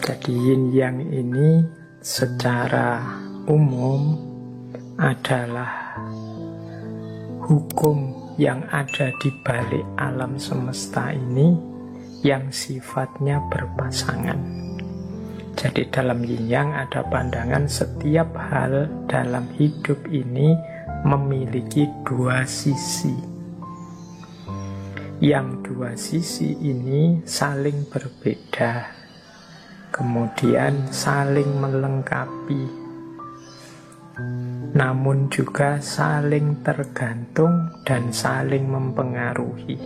Jadi yin yang ini secara umum adalah hukum yang ada di balik alam semesta ini yang sifatnya berpasangan. Jadi dalam yin yang ada pandangan setiap hal dalam hidup ini memiliki dua sisi. Yang dua sisi ini saling berbeda, kemudian saling melengkapi, namun juga saling tergantung dan saling mempengaruhi,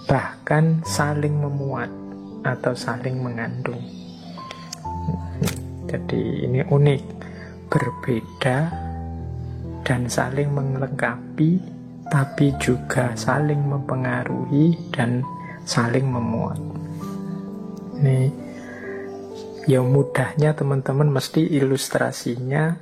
bahkan saling memuat atau saling mengandung. Jadi ini unik, berbeda dan saling melengkapi, tapi juga saling mempengaruhi dan saling memuat. Ini ya mudahnya teman-teman mesti ilustrasinya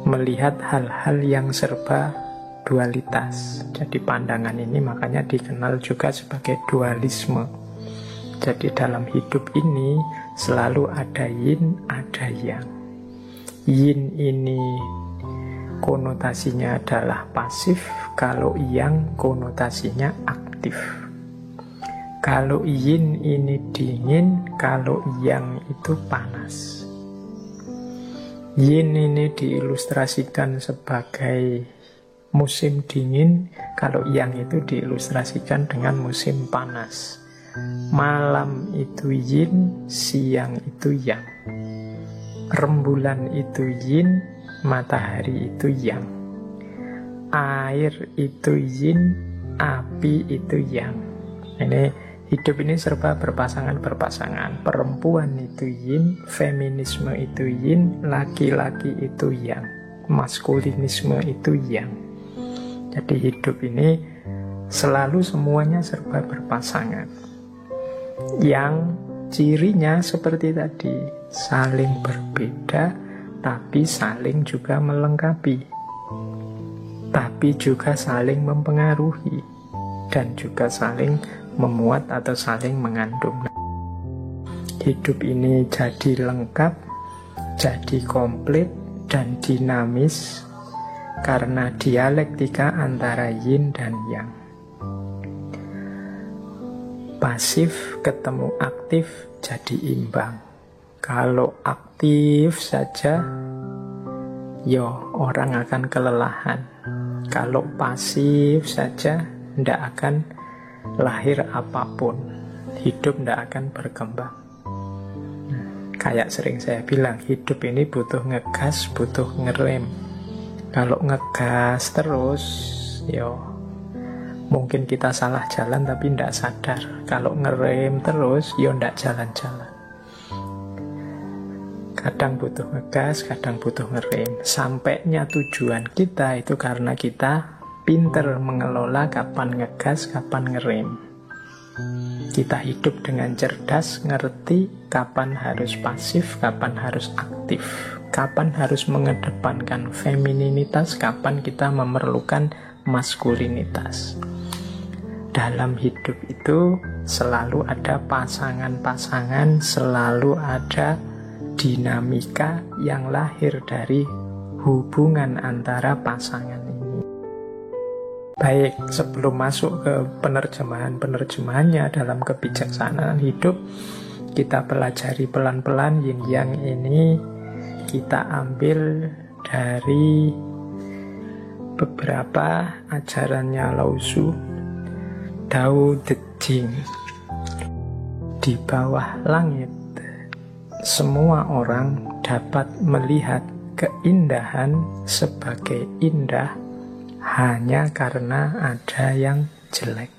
melihat hal-hal yang serba dualitas. Jadi pandangan ini makanya dikenal juga sebagai dualisme. Jadi dalam hidup ini selalu ada yin, ada yang. Yin ini konotasinya adalah pasif, kalau yang konotasinya aktif. Kalau yin ini dingin, kalau yang itu panas. Yin ini diilustrasikan sebagai musim dingin, kalau yang itu diilustrasikan dengan musim panas. Malam itu yin, siang itu yang. Rembulan itu yin, matahari itu yang. Air itu yin, api itu yang. Ini hidup ini serba berpasangan-berpasangan. Perempuan itu yin, feminisme itu yin, laki-laki itu yang, maskulinisme itu yang. Jadi hidup ini selalu semuanya serba berpasangan. Yang cirinya seperti tadi, saling berbeda tapi saling juga melengkapi, tapi juga saling mempengaruhi, dan juga saling memuat atau saling mengandung. Hidup ini jadi lengkap, jadi komplit, dan dinamis karena dialektika antara yin dan yang. Pasif ketemu aktif jadi imbang. Kalau aktif saja, orang akan kelelahan. Kalau pasif saja, tidak akan lahir apapun. Hidup tidak akan berkembang. Kayak sering saya bilang, hidup ini butuh ngegas, butuh ngerem. Kalau ngegas terus, mungkin kita salah jalan tapi tidak sadar. Kalau ngerem terus, tidak jalan-jalan. Kadang butuh ngegas, kadang butuh ngerem. Sampainya tujuan kita itu karena kita pinter mengelola kapan ngegas, kapan ngerem. Kita hidup dengan cerdas, ngerti kapan harus pasif, kapan harus aktif, kapan harus mengedepankan femininitas, kapan kita memerlukan maskulinitas. Dalam hidup itu selalu ada pasangan-pasangan, selalu ada dinamika yang lahir dari hubungan antara pasangan ini. Baik, sebelum masuk ke penerjemahan-penerjemahannya dalam kebijaksanaan hidup, kita pelajari pelan-pelan yin yang ini. Kita ambil dari beberapa ajarannya Lao Tzu, Tao Te Ching. Di bawah langit, semua orang dapat melihat keindahan sebagai indah hanya karena ada yang jelek.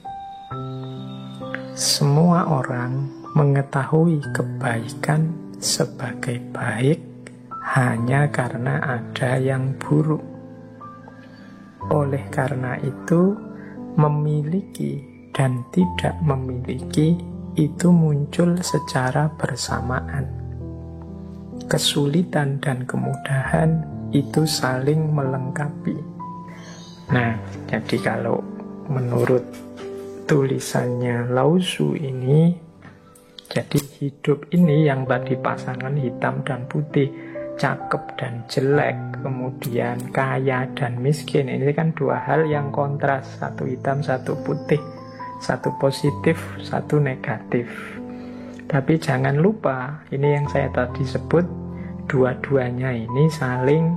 Semua orang mengetahui kebaikan sebagai baik hanya karena ada yang buruk. Oleh karena itu, memiliki dan tidak memiliki itu muncul secara bersamaan. Kesulitan dan kemudahan itu saling melengkapi. Nah, jadi kalau menurut tulisannya Lao Tzu ini, Jadi hidup ini yang tadi pasangan hitam dan putih, cakep dan jelek, kemudian kaya dan miskin, ini kan dua hal yang kontras, satu hitam, satu putih, satu positif, satu negatif. Tapi jangan lupa, ini yang saya tadi sebut, dua-duanya ini saling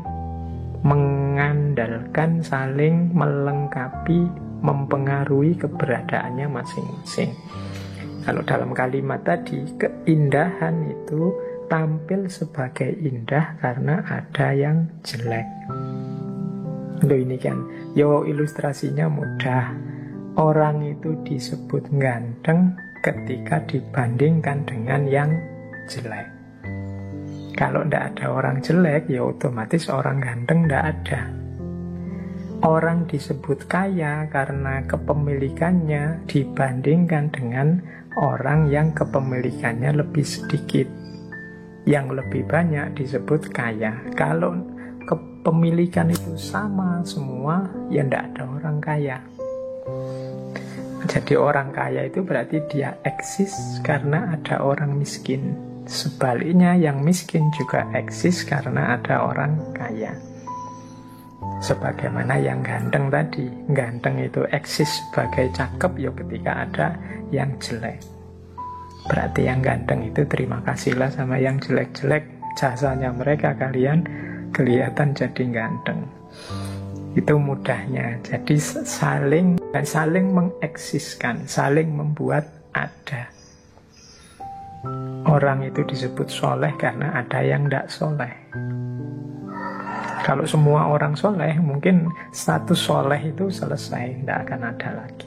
mengandalkan, saling melengkapi, mempengaruhi keberadaannya masing-masing. Kalau dalam kalimat tadi, keindahan itu tampil sebagai indah karena ada yang jelek. Loh, ini kan, yo ilustrasinya mudah. Orang itu disebut ganteng ketika dibandingkan dengan yang jelek. Kalau tidak ada orang jelek, ya otomatis orang ganteng tidak ada. Orang disebut kaya karena kepemilikannya dibandingkan dengan orang yang kepemilikannya lebih sedikit. Yang lebih banyak disebut kaya. Kalau kepemilikan itu sama semua, ya tidak ada orang kaya. Jadi orang kaya itu berarti dia eksis karena ada orang miskin. Sebaliknya yang miskin juga eksis karena ada orang kaya. Sebagaimana yang ganteng tadi, ganteng itu eksis sebagai cakep ya ketika ada yang jelek. Berarti yang ganteng itu terima kasihlah sama yang jelek-jelek, jasanya mereka kalian kelihatan jadi ganteng. Itu mudahnya. Jadi saling mengeksiskan, saling membuat ada. Orang itu disebut soleh karena ada yang tidak soleh. Kalau semua orang soleh, mungkin status soleh itu selesai, tidak akan ada lagi.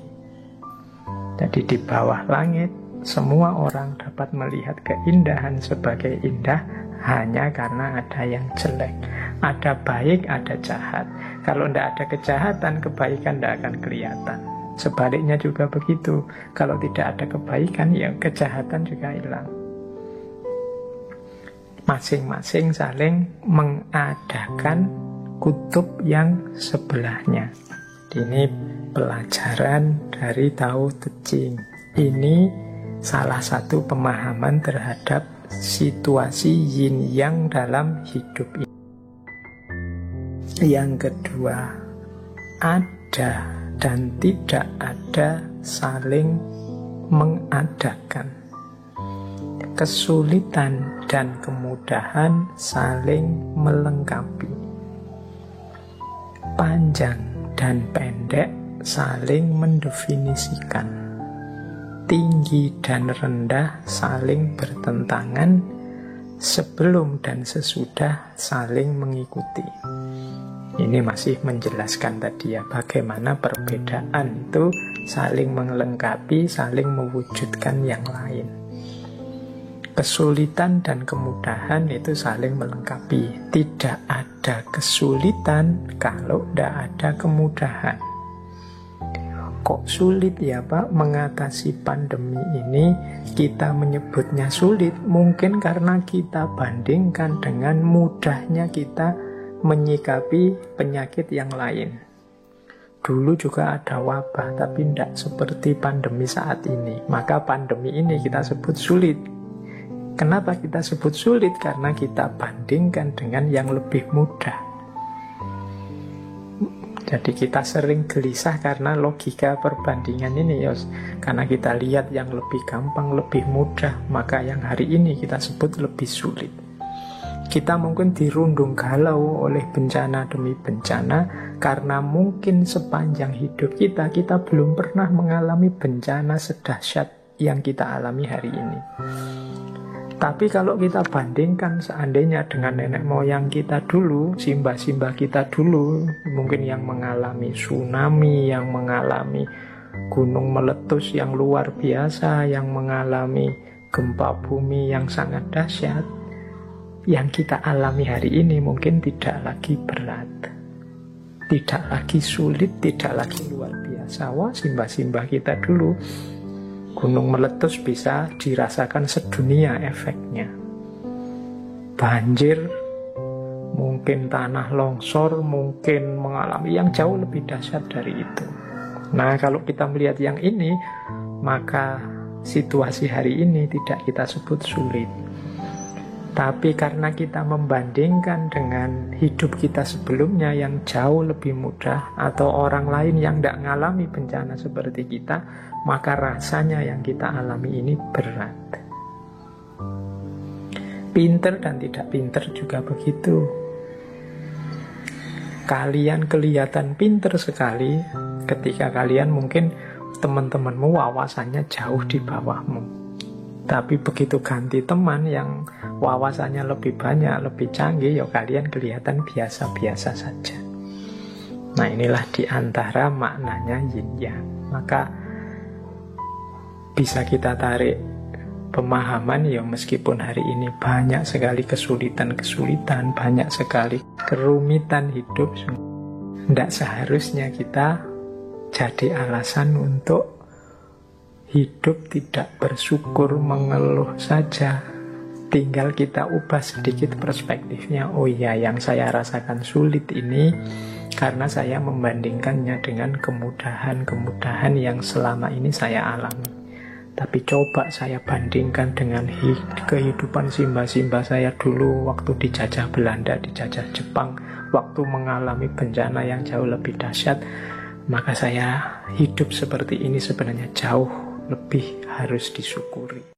Jadi di bawah langit, semua orang dapat melihat keindahan sebagai indah hanya karena ada yang jelek. Ada baik, ada jahat. Kalau tidak ada kejahatan, kebaikan tidak akan kelihatan. Sebaliknya juga begitu. Kalau tidak ada kebaikan, ya kejahatan juga hilang. Masing-masing saling mengadakan kutub yang sebelahnya. Ini pelajaran dari Tao Te Ching. Ini salah satu pemahaman terhadap situasi yin yang dalam hidup ini. Yang kedua, ada dan tidak ada saling mengadakan. Kesulitan dan kemudahan saling melengkapi. Panjang dan pendek saling mendefinisikan. Tinggi dan rendah saling bertentangan. Sebelum dan sesudah saling mengikuti. Ini masih menjelaskan tadi ya, bagaimana perbedaan itu saling melengkapi, saling mewujudkan yang lain. Kesulitan dan kemudahan itu saling melengkapi. Tidak ada kesulitan kalau tidak ada kemudahan. Kok sulit ya Pak mengatasi pandemi ini? Kita menyebutnya sulit mungkin karena kita bandingkan dengan mudahnya kita menyikapi penyakit yang lain. Dulu juga ada wabah, tapi tidak seperti pandemi saat ini. Maka pandemi ini kita sebut sulit. Kenapa kita sebut sulit? Karena kita bandingkan dengan yang lebih mudah. Jadi kita sering gelisah karena logika perbandingan ini, Yos. Karena kita lihat yang lebih gampang, lebih mudah, maka yang hari ini kita sebut lebih sulit. Kita mungkin dirundung galau oleh bencana demi bencana, karena mungkin sepanjang hidup kita belum pernah mengalami bencana sedahsyat yang kita alami hari ini. Tapi kalau kita bandingkan seandainya dengan nenek moyang kita dulu, simbah-simbah kita dulu, mungkin yang mengalami tsunami, yang mengalami gunung meletus yang luar biasa, yang mengalami gempa bumi yang sangat dahsyat, yang kita alami hari ini mungkin tidak lagi berat, tidak lagi sulit, tidak lagi luar biasa. Wah, simbah-simbah kita dulu gunung meletus bisa dirasakan sedunia efeknya. Banjir, mungkin tanah longsor, mungkin mengalami yang jauh lebih dahsyat dari itu. Nah, kalau kita melihat yang ini, maka situasi hari ini tidak kita sebut sulit. Tapi karena kita membandingkan dengan hidup kita sebelumnya yang jauh lebih mudah, atau orang lain yang tidak mengalami bencana seperti kita, maka rasanya yang kita alami ini berat. Pinter dan tidak pinter juga begitu. Kalian kelihatan pinter sekali ketika kalian mungkin teman-temanmu wawasannya jauh di bawahmu. Tapi begitu ganti teman yang wawasannya lebih banyak, lebih canggih, ya kalian kelihatan biasa-biasa saja. Nah, inilah di antara maknanya yin yang. Maka bisa kita tarik pemahaman, ya meskipun hari ini banyak sekali kesulitan-kesulitan, banyak sekali kerumitan hidup, tidak seharusnya kita jadi alasan untuk hidup tidak bersyukur, mengeluh saja. Tinggal kita ubah sedikit perspektifnya. Oh iya, yang saya rasakan sulit ini karena saya membandingkannya dengan kemudahan-kemudahan yang selama ini saya alami. Tapi coba saya bandingkan dengan kehidupan simba-simba saya dulu waktu dijajah Belanda, dijajah Jepang, waktu mengalami bencana yang jauh lebih dahsyat. Maka saya hidup seperti ini sebenarnya jauh lebih harus disyukuri.